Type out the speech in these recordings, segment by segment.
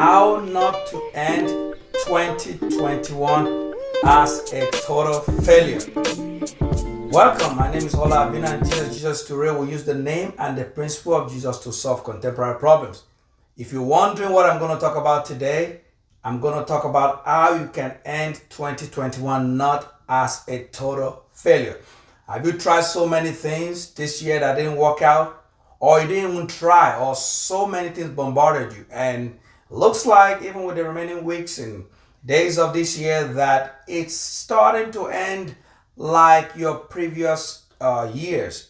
how not to end 2021 as a total failure. Welcome, my name is Ola Abina, and Jesus Today will use the name and the principle of Jesus to solve contemporary problems. If you're wondering what I'm going to talk about today, I'm going to talk about how you can end 2021 not as a total failure. Have you tried so many things this year that didn't work out? Or you didn't even try, or so many things bombarded you, and looks like even with the remaining weeks and days of this year that it's starting to end like your previous years.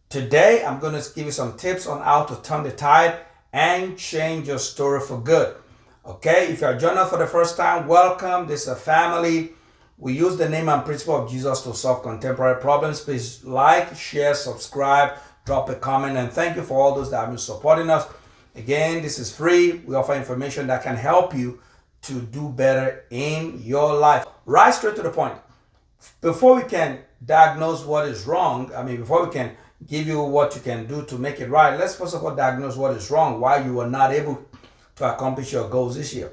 Today, I'm going to give you some tips on how to turn the tide and change your story for good. Okay, if you're joining us for the first time, welcome. This is a family. We use the name and principle of Jesus to solve contemporary problems. Please like, share, subscribe, drop a comment, and thank you for all those that have been supporting us. Again, this is free. We offer information that can help you to do better in your life. Right straight to the point. Before we can diagnose what is wrong, before we can give you what you can do to make it right, let's first of all diagnose what is wrong, why you were not able to accomplish your goals this year.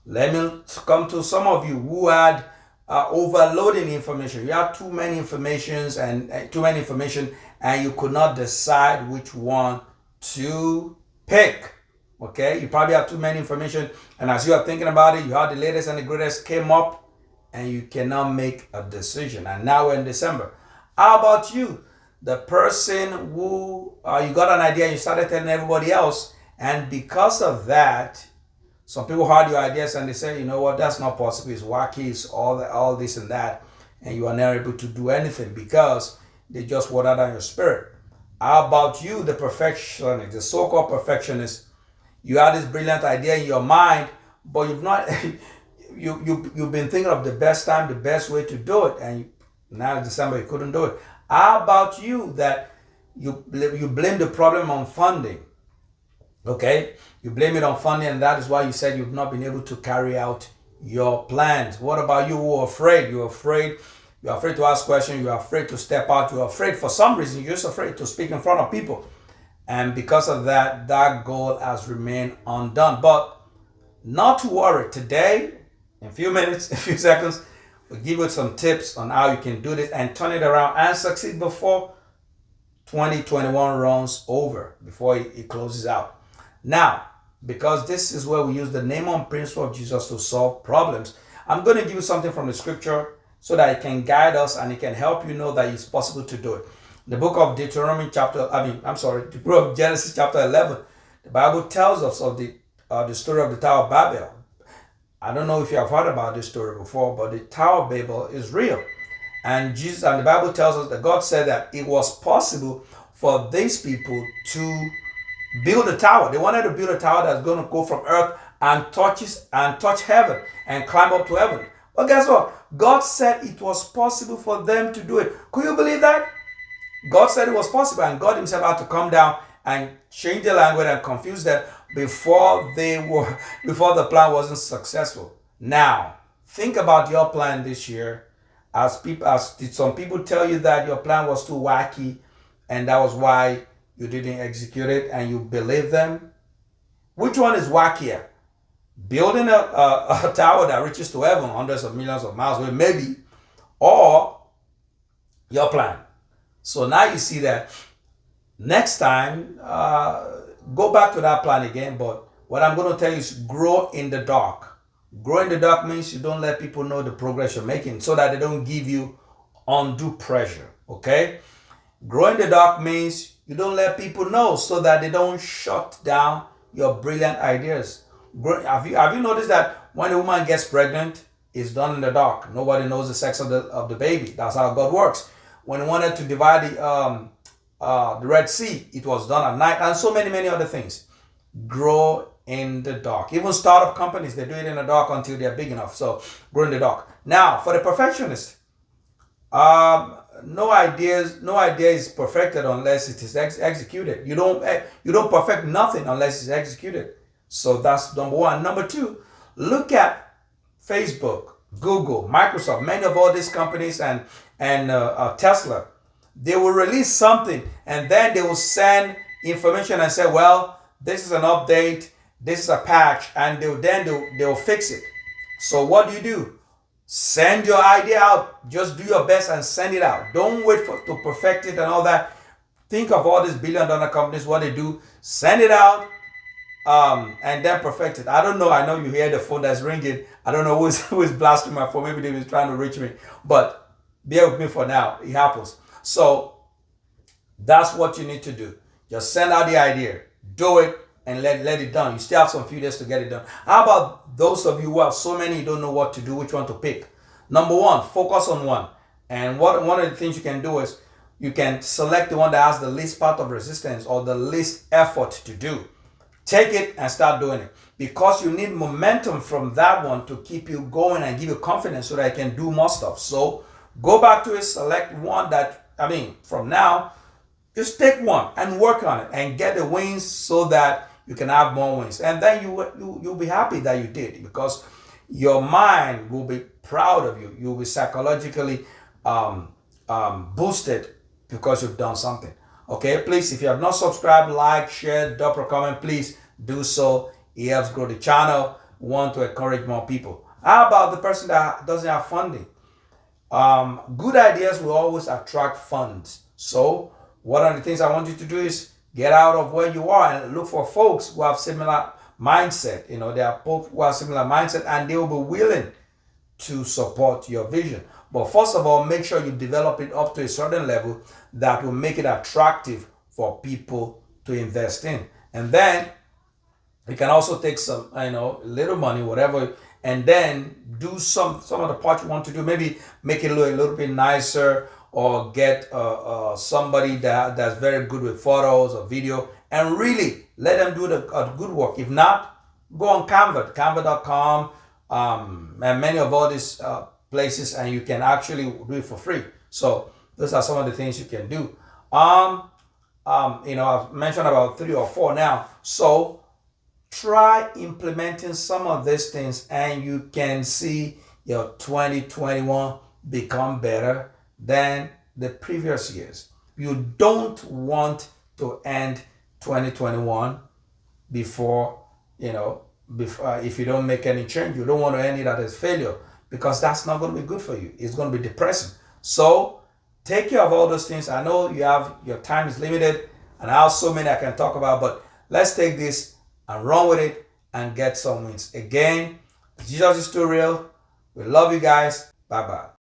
Let me come to some of you who had overloading information. You have too many information and you could not decide which one to pick. Okay, you probably have too many information, and as you are thinking about it, you have the latest and the greatest came up and you cannot make a decision. And now we're in December. How about you? The person who you got an idea and you started telling everybody else, and because of that, some people heard your ideas and they say, you know what, that's not possible, it's wacky, it's all this and that, and you are not able to do anything because they just watered down your spirit. How about you, the perfectionist, the so-called perfectionist? You had this brilliant idea in your mind, but you've not you've been thinking of the best time, the best way to do it, and now in December you couldn't do it. How about you that you blame the problem on funding? Okay, you blame it on funding, and that is why you said you've not been able to carry out your plans. What about you who are afraid? You're afraid to ask questions, you're afraid to step out, you're afraid for some reason, you're just afraid to speak in front of people. And because of that, that goal has remained undone. But not to worry, today, in a few minutes, a few seconds, we'll give you some tips on how you can do this and turn it around and succeed before 2021 runs over, before it closes out. Now, because this is where we use the name and principle of Jesus to solve problems, I'm going to give you something from the scripture so that it can guide us and it can help you know that it's possible to do it. The book of the book of Genesis chapter 11, the Bible tells us of the story of the Tower of Babel. I don't know if you have heard about this story before, but the Tower of Babel is real. And the Bible tells us that God said that it was possible for these people to build a tower. They wanted to build a tower that's going to go from earth and touch heaven and climb up to heaven. But guess what? God said it was possible for them to do it. Could you believe that? God said it was possible, and God himself had to come down and change the language and confuse them before the plan wasn't successful. Now, think about your plan this year. Did some people tell you that your plan was too wacky and that was why you didn't execute it, and you believe them? Which one is wackier? Building a tower that reaches to heaven hundreds of millions of miles away, maybe, or your plan? So now you see that next time, go back to that plan again. But what I'm going to tell you is grow in the dark. Grow in the dark means you don't let people know the progress you're making so that they don't give you undue pressure. Okay? Grow in the dark means you don't let people know so that they don't shut down your brilliant ideas. Have you noticed that when a woman gets pregnant, it's done in the dark? Nobody knows the sex of the baby. That's how God works. When he wanted to divide the Red Sea, it was done at night, and so many other things. Grow in the dark. Even startup companies, they do it in the dark until they're big enough. So grow in the dark. Now, for the perfectionist, no idea is perfected unless it is executed. You don't perfect nothing unless it's executed. So that's number one. Number two, look at Facebook, Google, Microsoft, many of all these companies, and Tesla. They will release something and then they will send information and say, well, this is an update. this is a patch, and they'll fix it. So what do? Send your idea out. Just do your best and send it out. Don't wait to perfect it and all that. Think of all these billion-dollar companies, what they do. Send it out, and then perfect it. I don't know. I know you hear the phone that's ringing. I don't know who's blasting my phone. Maybe they was trying to reach me. But bear with me for now. It happens. So that's what you need to do. Just send out the idea. Do it and let it done. You still have some few days to get it done. How about those of you who have so many, you don't know what to do, which one to pick? Number one, focus on one. And one of the things you can do is you can select the one that has the least part of resistance or the least effort to do. Take it and start doing it, because you need momentum from that one to keep you going and give you confidence so that you can do more stuff. So go back to it, select one from now, just take one and work on it and get the wins so that you can have more wins. And then you'll be happy that you did, because your mind will be proud of you. You'll be psychologically boosted because you've done something. Okay, please, if you have not subscribed, like, share, drop a comment, please do so. It helps grow the channel. We want to encourage more people. How about the person that doesn't have funding? Good ideas will always attract funds. So one of the things I want you to do is get out of where you are and look for folks who have similar mindset. There are folks who have similar mindset, and they will be willing to support your vision. But first of all, make sure you develop it up to a certain level that will make it attractive for people to invest in. And then you can also take some, little money, whatever, and then do some of the parts you want to do. Maybe make it look a little bit nicer, or get somebody that's very good with photos or video, and really let them do the good work. If not, go on canva.com, and many of all these places, and you can actually do it for free. So those are some of the things you can do. I've mentioned about 3 or 4 now. So try implementing some of these things, and you can see your 2021 become better than the previous years. You don't want to end 2021 before if you don't make any change. You don't want to end it as failure, because that's not going to be good for you. It's going to be depressing. So take care of all those things. I know your time is limited, and I have so many I can talk about, but let's take this and run with it and get some wins. Again, Jesus is too real. We love you guys. Bye-bye.